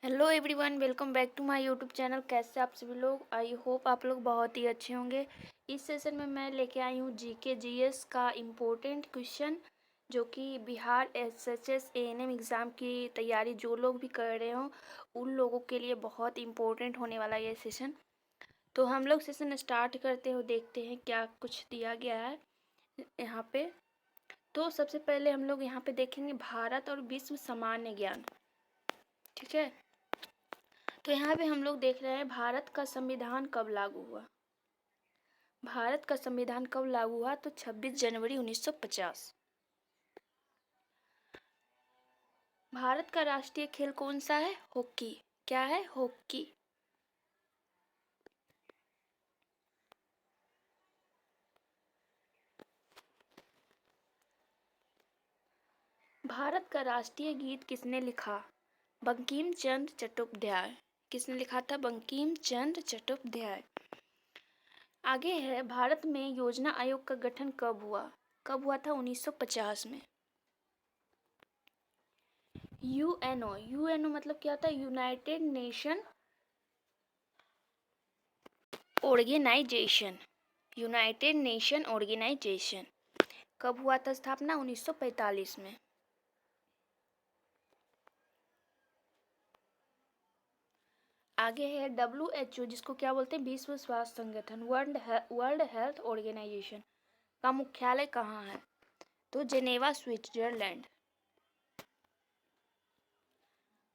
Hello everyone, welcome back to my YouTube channel. कैसे आप सभी लोग? आई होप आप लोग बहुत ही अच्छे होंगे। इस सेशन में मैं लेके आई हूँ जीके जीएस का इम्पोर्टेंट क्वेश्चन, जो कि बिहार एसएचएस एएनएम एग्ज़ाम की तैयारी जो लोग भी कर रहे हो उन लोगों के लिए बहुत इम्पोर्टेंट होने वाला ये सेशन। तो हम लोग सेशन स्टार्ट करते हो, देखते हैं क्या कुछ दिया गया है यहाँ पे। तो सबसे पहले हम लोग यहाँ पे देखेंगे भारत और विश्व सामान्य ज्ञान। ठीक है, तो यहाँ पे हम लोग देख रहे हैं भारत का संविधान कब लागू हुआ। भारत का संविधान कब लागू हुआ? तो 26 जनवरी 1950। भारत का राष्ट्रीय खेल कौन सा है? हॉकी। क्या है? हॉकी। भारत का राष्ट्रीय गीत किसने लिखा? बंकिम चंद्र चट्टोपाध्याय। किसने लिखा था? बंकिम चंद्र चट्टोपाध्याय। आगे है, भारत में योजना आयोग का गठन कब हुआ? कब हुआ था? 1950 में। यूएनओ। यूएनओ मतलब क्या होता है? United Nation Organisation. United Nation Organisation कब हुआ था स्थापना? 1945 में। आगे है WHO, जिसको क्या बोलते हैं? विश्व स्वास्थ्य संगठन, वर्ल्ड हेल्थ ऑर्गेनाइजेशन का मुख्यालय कहाँ है? तो जेनेवा, स्विट्जरलैंड।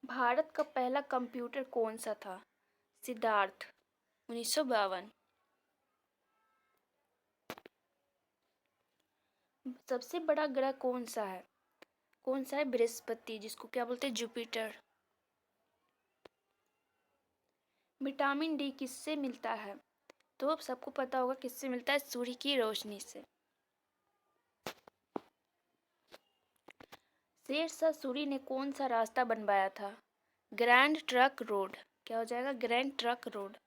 भारत का पहला कंप्यूटर कौन सा था? सिद्धार्थ, 1952। सबसे बड़ा ग्रह कौन सा है? कौन सा है? बृहस्पति, जिसको क्या बोलते हैं? जुपिटर। विटामिन डी किससे मिलता है? तो अब सबको पता होगा किससे मिलता है? सूर्य की रोशनी से। शेरशाह सूरी ने कौन सा रास्ता बनवाया था? Grand truck road. क्या हो जाएगा? Grand truck road.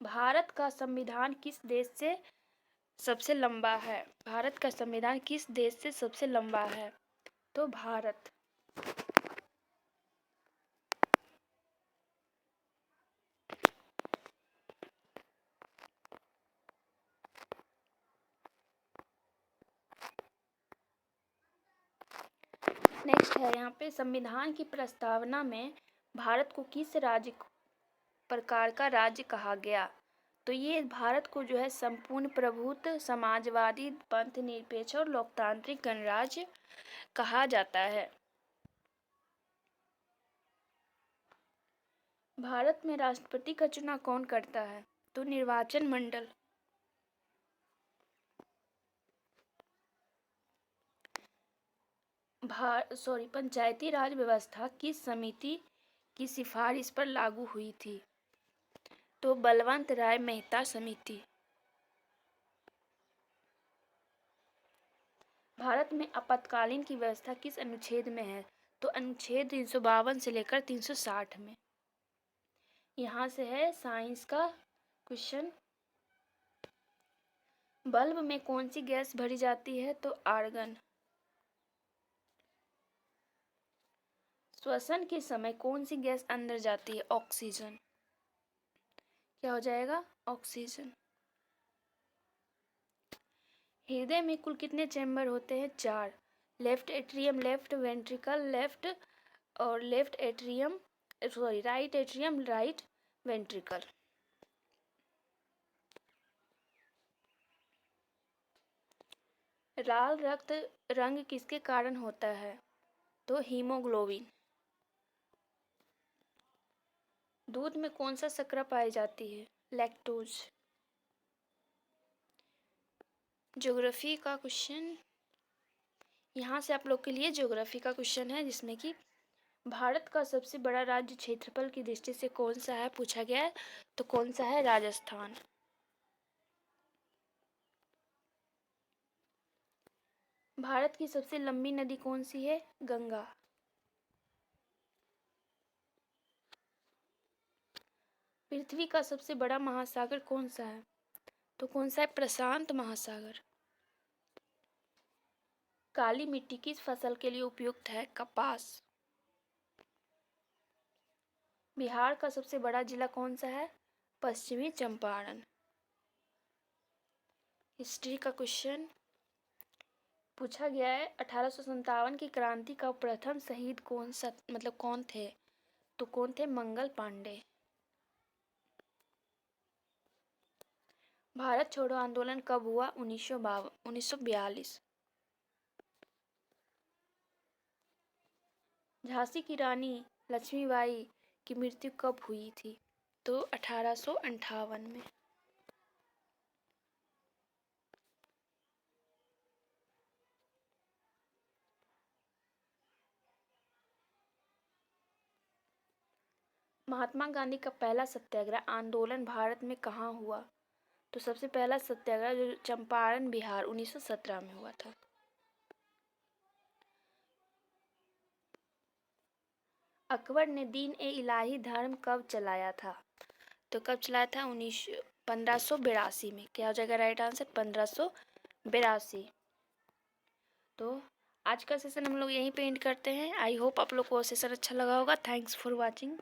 भारत का संविधान किस देश से सबसे लंबा है? भारत का संविधान किस देश से सबसे लंबा है? तो भारत। नेक्स्ट है यहाँ पे, संविधान की प्रस्तावना में भारत को किस राज्य प्रकार का राज्य कहा गया? तो ये भारत को जो है संपूर्ण प्रभुत्व, समाजवादी, पंथ निरपेक्ष और लोकतांत्रिक गणराज्य कहा जाता है। भारत में राष्ट्रपति का चुनाव कौन करता है? तो निर्वाचन मंडल। पंचायती राज व्यवस्था किस समिति की सिफारिश पर लागू हुई थी? तो बलवंत राय मेहता समिति। भारत में आपातकालीन की व्यवस्था किस अनुच्छेद में है? तो अनुच्छेद 352 से लेकर 360 में। यहाँ से है साइंस का क्वेश्चन। बल्ब में कौन सी गैस भरी जाती है? तो आर्गन। श्वसन के समय कौन सी गैस अंदर जाती है? ऑक्सीजन। क्या हो जाएगा? ऑक्सीजन। हृदय में कुल कितने चैम्बर होते हैं? 4। Left atrium, left ventricle, right atrium, right ventricle. लाल रक्त रंग किसके कारण होता है? तो हीमोग्लोबिन। दूध में कौन सा शर्करा पाई जाती है? लैक्टोज। ज्योग्राफी का क्वेश्चन, यहाँ से आप लोग के लिए ज्योग्राफी का क्वेश्चन है, जिसमें कि भारत का सबसे बड़ा राज्य क्षेत्रफल की दृष्टि से कौन सा है पूछा गया है। तो कौन सा है? राजस्थान। भारत की सबसे लंबी नदी कौन सी है? गंगा। पृथ्वी का सबसे बड़ा महासागर कौन सा है? तो कौन सा है? प्रशांत महासागर। काली मिट्टी किस फसल के लिए उपयुक्त है? कपास। बिहार का सबसे बड़ा जिला कौन सा है? पश्चिमी चंपारण। हिस्ट्री का क्वेश्चन पूछा गया है, 1857 की क्रांति का प्रथम शहीद कौन थे? तो कौन थे? मंगल पांडे। भारत छोड़ो आंदोलन कब हुआ? 1942। झांसी की रानी लक्ष्मीबाई की मृत्यु कब हुई थी? तो 1858 में। महात्मा गांधी का पहला सत्याग्रह आंदोलन भारत में कहाँ हुआ? तो सबसे पहला सत्याग्रह जो चंपारण बिहार 1917 में हुआ था। अकबर ने दीन ए इलाही धर्म कब चलाया था? तो कब चलाया था? 1582 में। क्या हो जाएगा राइट आंसर? 1582। तो आज का सेशन हम लोग यहीं पे एंड करते हैं। आई होप आप लोग को सेशन अच्छा लगा होगा। Thanks for watching.